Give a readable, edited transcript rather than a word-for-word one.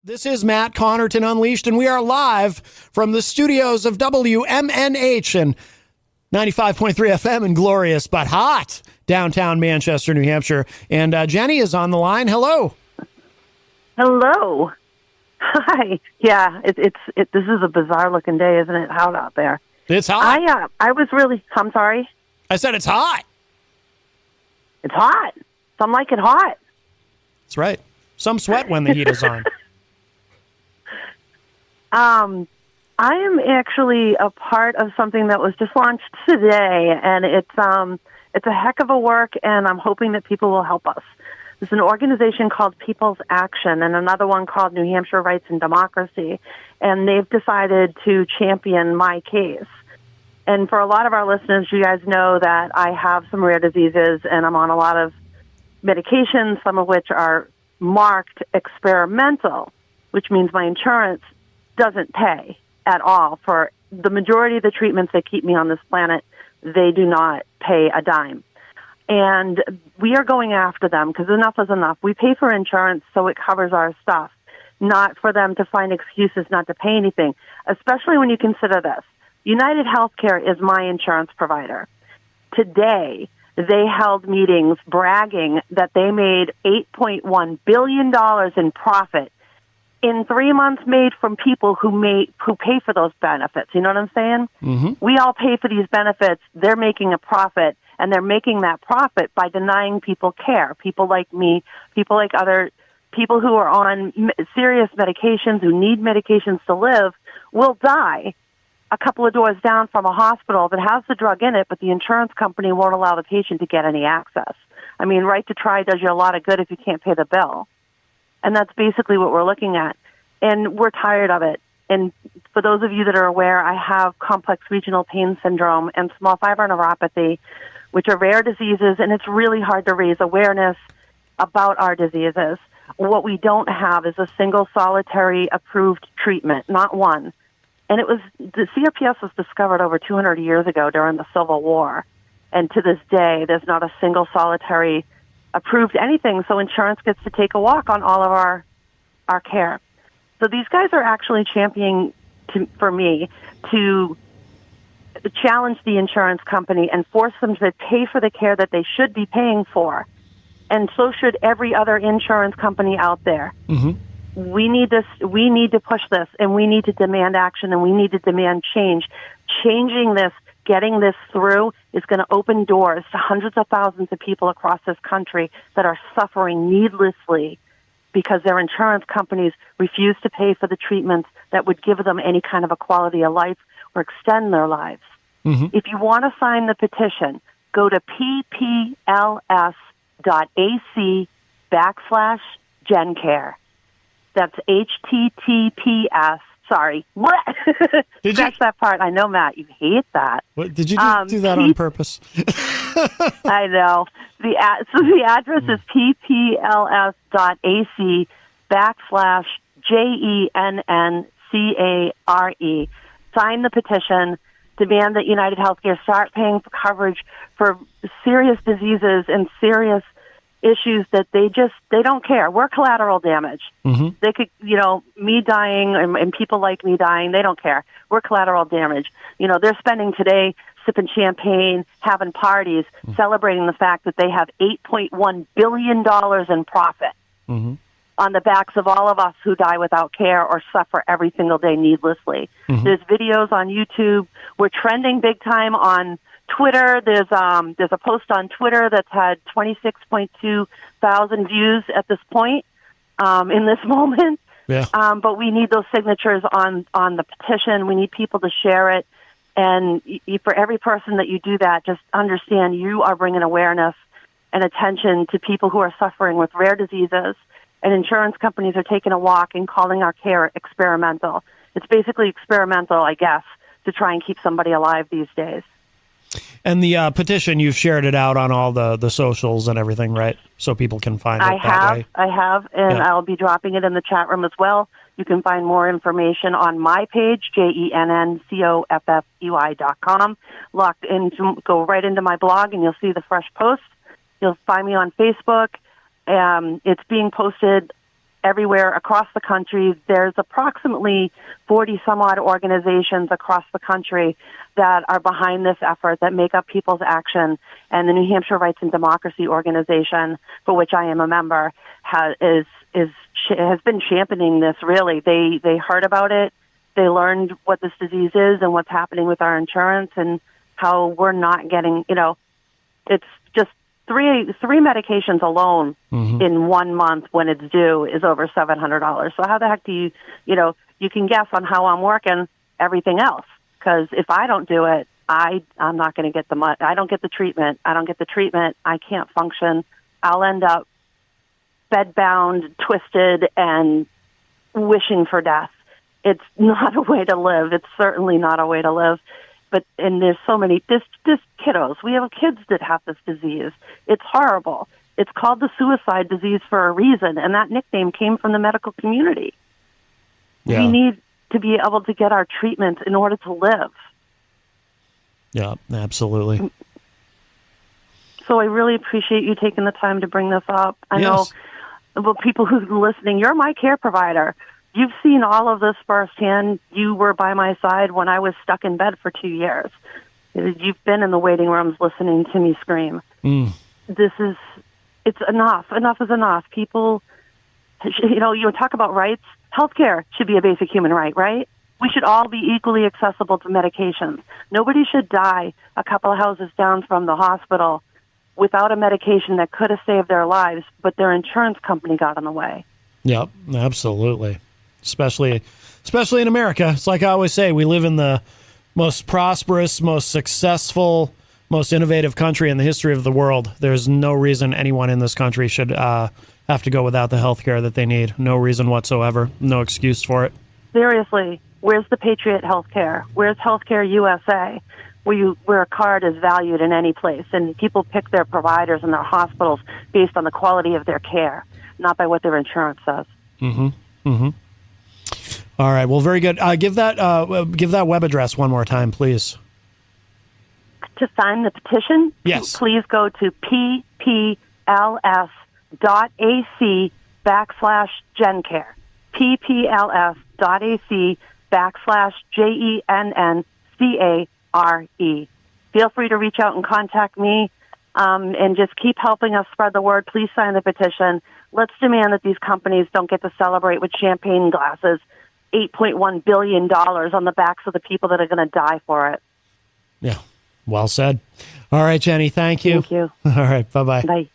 This is Matt Connarton Unleashed, and we are live from the studios of WMNH and 95.3 FM in glorious but hot downtown Manchester, New Hampshire. And Jenny is on the line. Hello. Hello. Hi. Yeah, this is a bizarre looking day, isn't it? Hot out there. It's hot. I'm sorry. I said it's hot. It's hot. Some like it hot. That's right. Some sweat when the heat is on. I am actually a part of something that was just launched today, and it's a heck of a work, and I'm hoping that people will help us. There's an organization called People's Action and another one called New Hampshire Rights and Democracy, and they've decided to champion my case. And for a lot of our listeners, you guys know that I have some rare diseases, and I'm on a lot of medications, some of which are marked experimental, which means my insurance doesn't pay at all for the majority of the treatments that keep me on this planet. They do not pay a dime. And we are going after them because enough is enough. We pay for insurance so it covers our stuff, not for them to find excuses not to pay anything, especially when you consider this. United Healthcare is my insurance provider. Today, they held meetings bragging that they made $8.1 billion in profit in 3 months made from people who pay for those benefits. You know what I'm saying? Mm-hmm. We all pay for these benefits. They're making a profit, and they're making that profit by denying people care. People like me, people like other people who are on serious medications, who need medications to live, will die a couple of doors down from a hospital that has the drug in it, but the insurance company won't allow the patient to get any access. I mean, right to try does you a lot of good if you can't pay the bill. And that's basically what we're looking at. And we're tired of it. And for those of you that are aware, I have complex regional pain syndrome and small fiber neuropathy, which are rare diseases, and it's really hard to raise awareness about our diseases. What we don't have is a single solitary approved treatment, not one. And the CRPS was discovered over 200 years ago during the Civil War. And to this day, there's not a single solitary approved anything, so insurance gets to take a walk on all of our care. So these guys are actually championing for me to challenge the insurance company and force them to pay for the care that they should be paying for. And so should every other insurance company out there. Mm-hmm. We need this. We need to push this, and we need to demand action, and we need to demand change. Changing this, getting this through is going to open doors to hundreds of thousands of people across this country that are suffering needlessly because their insurance companies refuse to pay for the treatments that would give them any kind of a quality of life or extend their lives. Mm-hmm. If you want to sign the petition, go to ppls.ac/GenCare. That's HTTPS. Sorry. What? That's that part. I know, Matt, you hate that. What, did you do that on purpose? I know. The address is ppls.ac/JENNCARE. Sign the petition. Demand that United Healthcare start paying for coverage for serious diseases and serious issues that they don't care. We're collateral damage. Mm-hmm. They could, me dying and people like me dying, they don't care. We're collateral damage. They're spending today sipping champagne, having parties, celebrating the fact that they have $8.1 billion in profit mm-hmm. on the backs of all of us who die without care or suffer every single day needlessly. Mm-hmm. There's videos on YouTube. We're trending big time on Twitter. There's a post on Twitter that's had 26.2 thousand views at this point in this moment. Yeah. But we need those signatures on the petition. We need people to share it. And for every person that you do that, just understand you are bringing awareness and attention to people who are suffering with rare diseases. And insurance companies are taking a walk and calling our care experimental. It's basically experimental, I guess, to try and keep somebody alive these days. And the petition, you've shared it out on all the socials and everything, right? So people can find it that way. I have, and I'll be dropping it in the chat room as well. You can find more information on my page, JENNCOFFEY.com. Locked in, go right into my blog, and you'll see the fresh posts. You'll find me on Facebook. It's being posted everywhere across the country. There's approximately 40 some odd organizations across the country that are behind this effort, that make up People's Action, and the New Hampshire Rights and Democracy Organization, for which I am a member, has been championing this. Really, they heard about it, they learned what this disease is and what's happening with our insurance, and how we're not getting. It's just three medications alone in 1 month when it's due is over $700. So how the heck do you you can guess on how I'm working everything else. Because if I don't do it, I'm not going to get the money. I don't get the treatment. I can't function. I'll end up bedbound, twisted, and wishing for death. It's not a way to live. It's certainly not a way to live. And there's so many, this kiddos. We have kids that have this disease. It's horrible. It's called the suicide disease for a reason, and that nickname came from the medical community. Yeah. We need to be able to get our treatment in order to live. Yeah, absolutely. So I really appreciate you taking the time to bring this up. I know, well, people who are listening, you're my care provider. You've seen all of this firsthand. You were by my side when I was stuck in bed for 2 years. You've been in the waiting rooms listening to me scream. It's enough. Enough is enough. People, you talk about rights. Healthcare should be a basic human right? We should all be equally accessible to medications. Nobody should die a couple of houses down from the hospital without a medication that could have saved their lives, but their insurance company got in the way. Yep, absolutely. Especially in America. It's like I always say, we live in the most prosperous, most successful, most innovative country in the history of the world. There's no reason anyone in this country should have to go without the health care that they need. No reason whatsoever. No excuse for it. Seriously, where's the Patriot Health Care? Where's Healthcare USA? Where a card is valued in any place, and people pick their providers and their hospitals based on the quality of their care, not by what their insurance says. All right. Well, very good. Give that web address one more time, please. To sign the petition, yes, please go to ppls.ac/GenCare. ppls.ac/JENNCARE. Feel free to reach out and contact me, and just keep helping us spread the word. Please sign the petition. Let's demand that these companies don't get to celebrate with champagne glasses $8.1 billion on the backs of the people that are going to die for it. Yeah, well said. All right, Jenny, thank you. Thank you. All right, bye-bye. Bye.